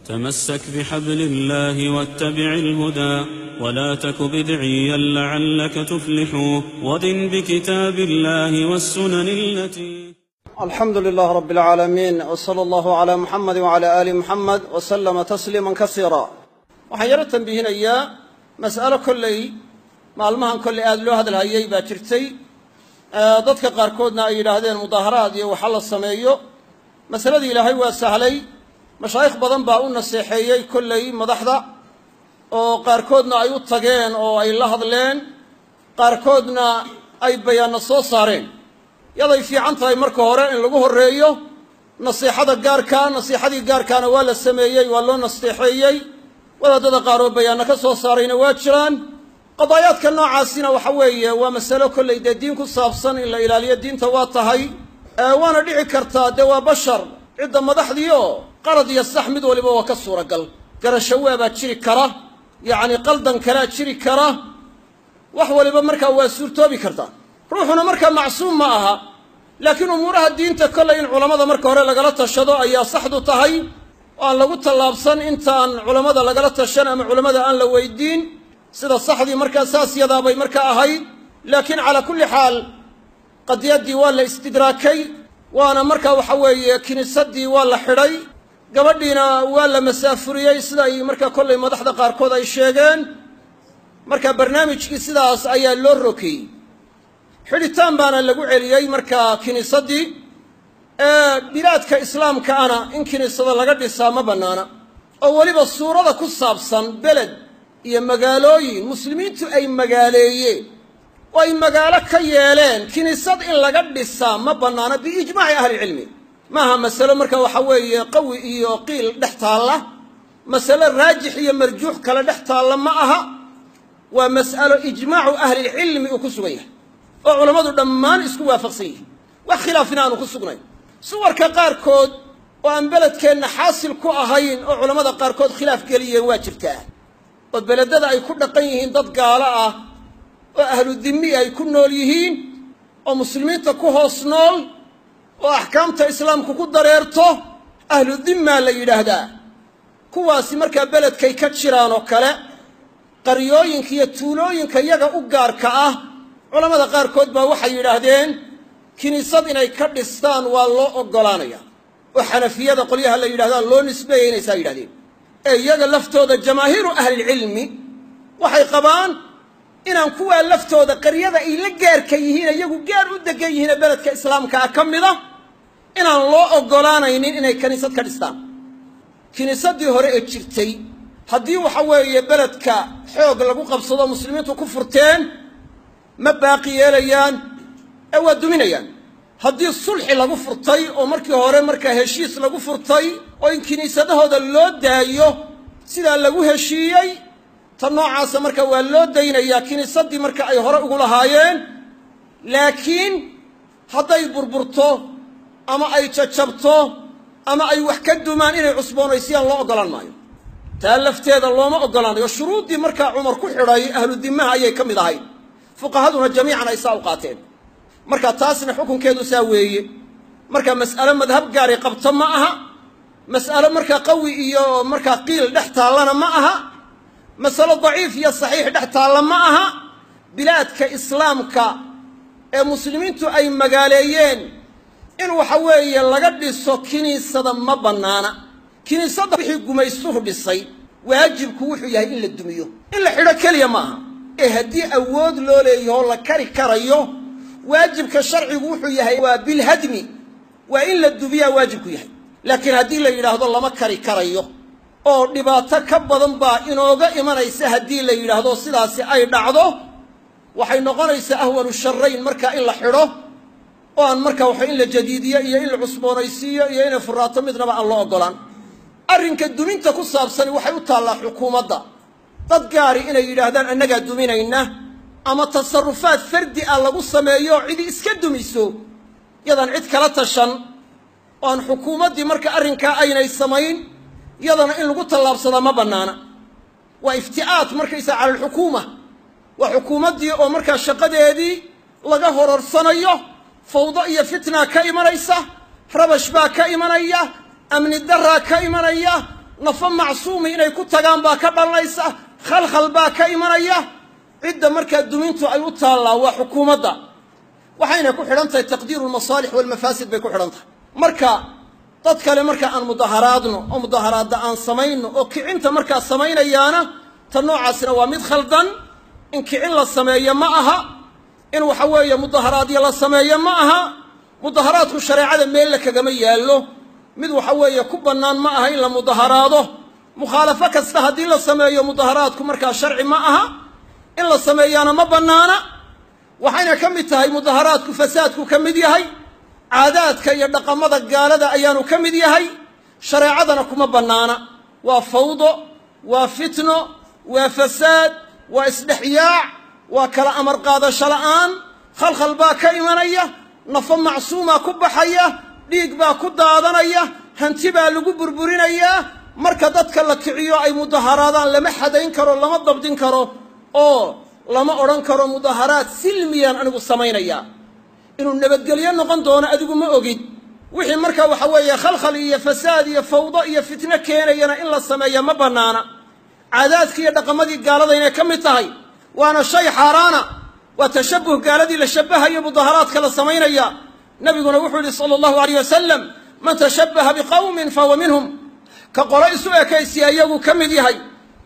تمسك بحبل الله واتبع الهدى ولا تك بدعيا لعلك تفلح ودن بكتاب الله والسنن التي. الحمد لله رب العالمين، وصلى الله على محمد وعلى آل محمد وسلم تسليما كثيرا. waxaan yaro tanbiihinayaa mas'alo kolley maalmahan kolley aad loo hadalhayay baa jirtay dadka qaarkoodna ay yidhaahdeen mudaaharaad iyo waxa la sameeyo. masaladii ilaahay waa sahlay, mashaayikh badan baa u naseexeeyey kolley madaxda oo qaarkoodna ay u tageen oo ay la hadleen, qaarkoodna ay bayaanno soo saareen. yaday fiican tahay marka hore in lagu horeeyo nasiixada gaarka. nasiixadii gaarkaana waa la sameeyey, waa loo nasteexeeyey. wadaadada qaar oo bayaanno ka soo saarayna waa jiraan. qadaayaadka noocaasina waxa weeye waa masalo kolley dee diin ku saabsan in la ilaaliyo diinta waa tahay. waana dhici kartaa dee waa bashar, cidda madaxdii oo qalad iyo sax mid waliba waa ka suuragal. garasho waabaa jiri kara, yacni qaldan kalaa jiri kara, wax waliba markaa waa suurtoobi kartaa. ruuxuna markaa macsuum ma aha, laakiin umuuraha diinta kolley in culammada marka hore lagala tashado ayaa saxdu tahay, oo aan lagu tallaabsan intaan culammada lagala tashan ama culammada aan la weydiin. sida saxdii markaa saas yadaabay markaa ahayd. laakiin calaa kulli xaal qadiyaddii waa la istidraakay, waana markaa waxa weeye kiniisaddii waa la xidhay, gabadhiina waa la masaafuriyey sida ay markaa kolley madaxda qaarkood ay sheegeen. marka barnaamijkii sidaas ayaa loo rokiyey, xidhitaan baana lagu celiyey markaa kiniisaddii. bilaadka islaamka ana in kiniisada laga dhisaa ma bannaana, oo weliba suurada ku saabsan beled iyo magaalooyin muslimiintu ay magaaleeyeen oo ay magaalo ka yeeleen kiniisad in laga dhisaa ma bannaana biijmaaci ahlicilmi. maaha masalo marka waxa weeye qawi iyo qiil dhex taalla, masalo raajix iyo marjuux kale dhex taalla ma aha. waa mas'alo ijmaacu ahlilcilmi uu ku sugan yahay oo culammadu dhammaan isku waafaqsan yihiin, wax khilaafina aanu ku sugnayn. suwarka qaarkood oo aan beledkeenna xaasil ku ahayn oo culammada qaarkood khilaaf geliyeen waa jirtaa, oo beledada ay ku dhaqan yihiin dad gaalo ah oo ahlu dimmi ay ku nool yihiin oo muslimiinta ku hoos nool oo axkaamta islaamku ku dareerto, ahlu dimmaa la yidhaahdaa. kuwaasi markaa beledkay ka jiraan oo kale, qaryooyinka iyo tuulooyinka yaga u gaarka ah, culammada qaarkood baa waxay yidhaahdeen kiniisad inay ka dhistaan waa loo oggolaanaya, oo xanafiyada qolyaha la yidhahdaa loo nisbeeyay inaysaa yidhahdeen. ee iyaga laftooda jamaahiiru ahlilcilmi waxay qabaan inaan kuwaa laftooda qaryada ay la gaarka yihiin, iyagu gaar u degan yihiin ee beledka islaamka ah ka mida, inaan loo oggolaanaynin inay kiniisad ka dhistaan. kiniisaddii hore ee jirtay haddii waxa weeye beledka xoog lagu qabsado muslimiintu ku furteen ma baaqi yeelayaan ee waa duminayaan. haddii sulxi lagu furtay oo markii hore markaa heshiis lagu furtay oo in kiniisadahooda loo daayo sidaa lagu heshiiyey, tan noocaasa marka waa loo daynayaa kiniisaddii marka ay hore ugu lahaayeen. laakiin hadday burburto ama ay jajabto ama ay wax ka dumaan inay cusboonaysiyaan loo oggolaan maayo. taa lafteeda looma oggolaanayo. shuruuddii markaa cumar ku xidhay ahlu dimmaha ayay ka mid ahayd, fuqahaduna jamiican ay saa u qaateen. marka taasna xukunkeedu saa weeye. marka mas'alo madhab gaaray qabto ma aha, mas'alo markaa qawi iyo markaa qiil dhex taallana ma aha, masalo daciif iyo saxiix dhex taalla ma aha. bilaadka islaamka ee muslimiintu ay magaaleeyeen in waxa weeye laga dhiso kiniisada ma bannaana. kiniisadda wixii gumaystuhu dhisay waajibku wuxuu yahay in la dumiyo, in la xidho keliya ma aha. ee haddii awood loo leeyaho la kari karayo, waajibka sharcigu wuxuu yahay waa bilhadmi, waa in la dubiyaa waajibku yahay. laakiin haddii la yidhaahdo lama kari karayo oo dhibaato ka badan baa inooga imanaysa, haddii la yidhaahdo sidaasi ay dhacdo, waxay noqonaysaa ahwanu sharayn markaa in la xidho oo aan markaa waxa in la jadiidiyo iyo in la cusboonaysiiyo iyo inay furaato midnaba aan loo oggolaan. arrinka duminta ku saabsani waxay u taallaa xukuumadda. dad gaari inay yidhaahdaan annagaa duminayna ama tasarufaad fardi ah lagu sameeyo cidi iska dumiso yadaan cid kala tashan oo aan xukuumaddii marka arrinkaa aynay samayn, yadana in lagu tallaabsadaa ma bannaana. waa ifti'aad markaysaa cala alxukuuma, waa xukuumaddii oo markaa shaqadeedii laga hororsanayo, fawdo iyo fitna ka imanaysa, rabash baa ka imanaya, amni daraa ka imanaya, nafo macsuumi inay ku tagaan baa ka dhalanaysa khalkhal baa ka imanaya cidda markaa dumintu ay u taallaa waa xukuumadda waxayna ku xidhan tahay taqdiiru almasaalix waalmafaasid bay ku xidhan tahay marka dad kale marka aan mudaharaadno oo mudaharaadda aan samayno oo kicinta markaa samaynayaana ta noocaasina waa mid khaldan in kicin la sameeyo ma aha in waxa weeye mudaharaadyo la sameeyo ma aha mudaharaadku shareecada meel la kagama yaallo mid waxa weeye ku bannaan ma aha in la mudaharaado mukhaalafo kasta haddii la sameeyo mudaharaadku markaa sharci ma aha in la sameeyaana ma bannaana waxayna ka mid tahay mudaharaadku fasaadku ka mid yahay caadaadka iyo dhaqamada gaalada ayaanu ka mid yahay shareecadana kuma bannaana waa fawdo waa fitno waa fasaad waa isdhexyaac waa kala amar qaadasho la'aan khalkhal baa ka imanaya nafo macsuumaa ku baxaya dhiig baa ku daadanaya hanti baa lagu burburinayaa marka dadka la kiciyo ay mudaharaadaan lama xadayn karo lama dabdin karo oo lama odhan karo mudaharaad silmiyaan anigu samaynayaa inuu nabadgelyo noqon doono adigu ma ogid wixii marka waxa weeye khalkhal iyo fasaad iyo fawdo iyo fitno keenayana in la sameeya ma bannaana caadaadkii iyo dhaqamadii gaalada inay ka mid tahay waana shay xaaraana waa tashabbuh gaaladii la shabbahayo mudaharaadka la samaynaya nabiguna wuxuu yidhi sala allahu alayh wasalam man tashabbaha biqawmin fahuwa minhum ka qolo isu ekaysiya iyagu ka mid yahay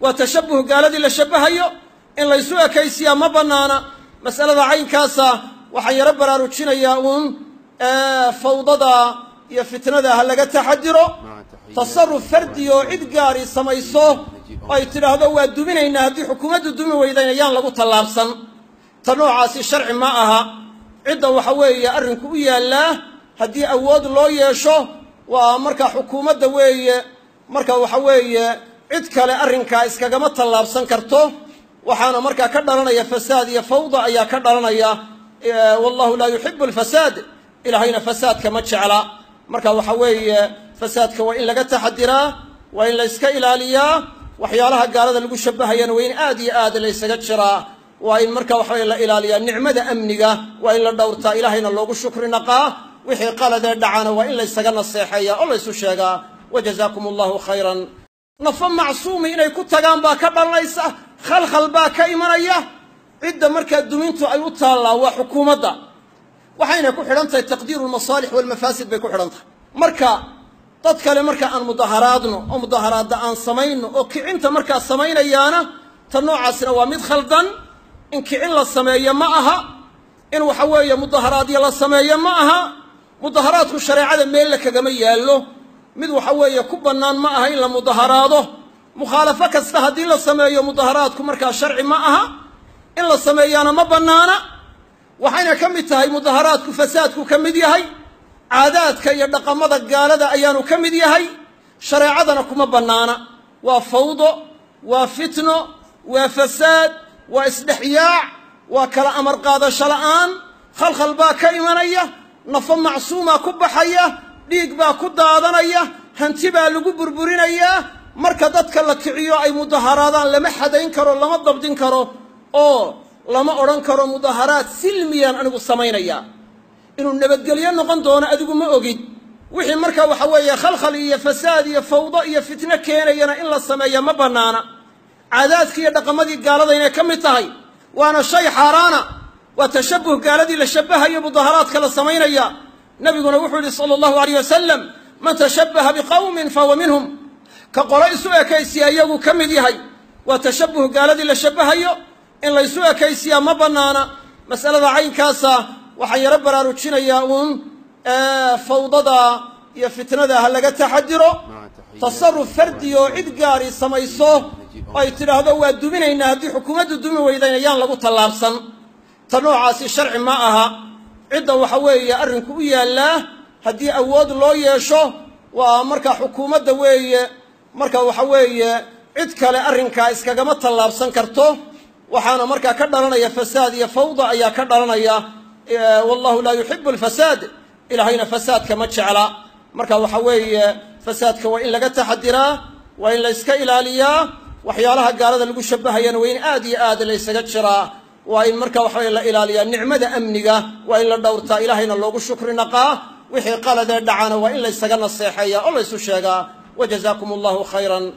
waa tashabbuh gaaladii la shabbahayo in la ysu ekaysiyaa ma bannaana mas'alada caynkaasa waxaan yaro baraarujinayaa uun fawdada iyo fitnada ha laga taxadiro tasarruf fardi oo cid gaari samayso oo ay tidhaahdo waa duminaynaa haddii xukuumaddu dumi weydayna yaan lagu tallaabsan ta noocaasi sharci ma aha cidda waxa weeye arrinku u yaallaa haddii awood loo yeesho waa marka xukuumadda weeye marka waxa weeye cid kale arrinkaa iskagama tallaabsan karto waxaana markaa ka dhalanaya fasaad iyo fawda ayaa ka dhalanaya wallahu laa yuxibu alfasaad ilaahayna fasaadka ma jecla marka waxa weeye fasaadka waa in laga taxadiraa waa in la iska ilaaliyaa waxyaalaha gaalada lagu shabbahayana waa in aad iyo aad la ysaga jiraa waa in marka waxa weye la ilaaliyaa nicmada amniga waa in la dhowrtaa ilaahayna loogu shukri naqaa wixii qaladee dhacana waa in la ysaga naseexeeya oo la ysu sheegaa wajazaakum allahu khayran nafo macsuumi inay ku tagaan baa ka dhalanaysa khalkhal baa ka imanaya cidda markaa dumintu ay u taallaa waa xukuumadda waxayna ku xidhan tahay taqdiiru almasaalix waalmafaasid bay ku xidhan tahay marka dad kale marka aan mudaharaadno oo mudaharaadda aan samayno oo kicinta markaa samaynayaana ta noocaasina waa mid khaldan in kicin la sameeyo ma aha in waxa weeye mudaharaadyo la sameeyo ma aha mudaharaadku shareecada meel la kagama yaallo mid waxa weeye ku bannaan ma aha in la mudaharaado mukhaalafo kasta haddii la sameeyo mudaharaadku markaa sharci ma aha in la sameeyaana ma bannaana waxayna ka mid tahay mudaharaadku fasaadku ka mid yahay caadaadka iyo dhaqamada gaalada ayaanu ka mid yahay shareecadana kuma bannaana waa fawdo waa fitno waa fasaad waa isdhexyaac waa kala amar qaadasho la'aan khalkhal baa ka imanaya nafo macsuumaa ku baxaya dhiig baa ku daadanaya hanti baa lagu burburinayaa marka dadka la kiciyo ay mudaharaadaan lama xadayn karo lama dabdin karo oo lama odhan karo mudaharaad silmiyaan anigu samaynayaa inuu nabadgelyo noqon doono adigu ma ogid wixii marka waxa weeye khalkhal iyo fasaad iyo fawdo iyo fitno keenayana in la sameeya ma bannaana caadaadkii iyo dhaqamadii gaalada inay ka mid tahay waana shay xaaraana waa tashabbuh gaaladii la shabbahayo mudaharaadka la samaynaya nabiguna wuxuu yidhi sala allahu alayh wasalam man tashabbaha biqawmin fahuwa minhum ka qolo isu ekaysiya iyagu ka mid yahay waa tashabbuh gaaladii la shabbahayo in la ysu ekaysiyaa ma bannaana mas'alada caynkaasa waxaan yaro baraarujinayaa uun fawdada iyo fitnada ha laga taxadiro tasarruf fardi oo cid gaari samayso oo ay tidhaahdo waa duminaynaa haddii xukuumaddu dumi weydayna yaan lagu tallaabsan ta noocaasi sharci ma aha cidda waxa weeye arrinku u yaallaa haddii awood loo yeesho waa marka xukuumadda weeye marka waxa weeye cid kale arrinkaa iskagama tallaabsan karto waxaana markaa ka dhalanaya fasaad iyo fawda ayaa ka dhalanaya wallahu laa yuxibu alfasaad ilaahayna fasaadka ma jecla marka waxa weeye fasaadka waa in laga taxadiraa waa in la yska ilaaliyaa waxyaalaha gaalada lagu shabbahayana waa in aad iyo aad la ysaga jiraa waa in marka waxa la ilaaliyaa nicmada amniga waa in la dhowrtaa ilaahayna loogu shukri naqaa wixii qaladee dhacana waa in la ysaga naseexeeya oo la ysu sheegaa wa jazaakum allahu khayran